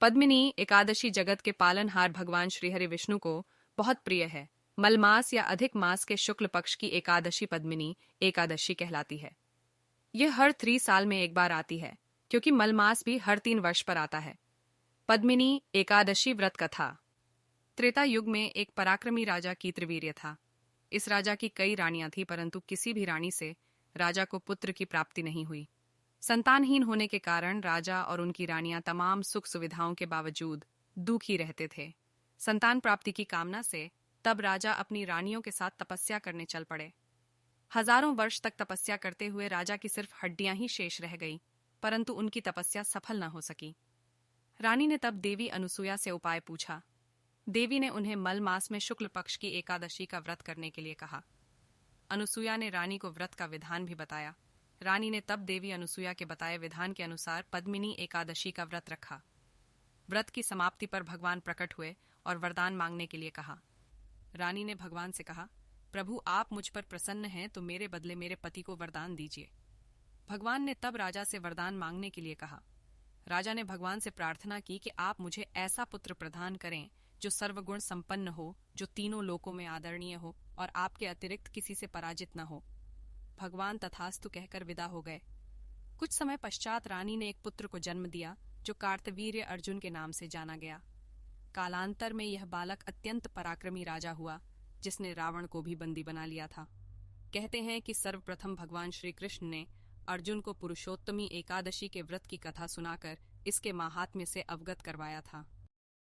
पद्मिनी एकादशी जगत के पालनहार भगवान श्रीहरि विष्णु को बहुत प्रिय है। मलमास या अधिक मास के शुक्ल पक्ष की एकादशी पद्मिनी एकादशी कहलाती है। यह हर 3 साल में एक बार आती है, क्योंकि मलमास भी हर 3 वर्ष पर आता है। पद्मिनी एकादशी व्रत कथा। त्रेता युग में एक पराक्रमी राजा की त्रिवीर्य था। इस राजा की कई रानियां थीं, परंतु किसी भी रानी से राजा को पुत्र की प्राप्ति नहीं हुई। संतानहीन होने के कारण राजा और उनकी रानियां तमाम सुख सुविधाओं के बावजूद दुखी रहते थे। संतान प्राप्ति की कामना से तब राजा अपनी रानियों के साथ तपस्या करने चल पड़े। हजारों वर्ष तक तपस्या करते हुए राजा की सिर्फ हड्डियां ही शेष रह गई, परंतु उनकी तपस्या सफल न हो सकी। रानी ने तब देवी अनुसुया से उपाय पूछा। देवी ने उन्हें मल मास में शुक्ल पक्ष की एकादशी का व्रत करने के लिए कहा। अनुसुया ने रानी को व्रत का विधान भी बताया। रानी ने तब देवी अनुसुया के बताए विधान के अनुसार पद्मिनी एकादशी का व्रत रखा। व्रत की समाप्ति पर भगवान प्रकट हुए और वरदान मांगने के लिए कहा। रानी ने भगवान से कहा, प्रभु आप मुझ पर प्रसन्न हैं तो मेरे बदले मेरे पति को वरदान दीजिए। भगवान ने तब राजा से वरदान मांगने के लिए कहा। राजा ने भगवान से प्रार्थना की कि आप मुझे ऐसा पुत्र प्रदान करें जो सर्वगुण संपन्न हो, जो तीनों लोकों में आदरणीय हो और आपके अतिरिक्त किसी से पराजित न हो। भगवान तथास्तु कहकर विदा हो गए। कुछ समय पश्चात रानी ने एक पुत्र को जन्म दिया जो कार्तवीर्य अर्जुन के नाम से जाना गया। कालांतर में यह बालक अत्यंत पराक्रमी राजा हुआ, जिसने रावण को भी बंदी बना लिया था। कहते हैं कि सर्वप्रथम भगवान श्री कृष्ण ने अर्जुन को पुरुषोत्तमी एकादशी के व्रत की कथा सुनाकर इसके माहात्म्य से अवगत करवाया था।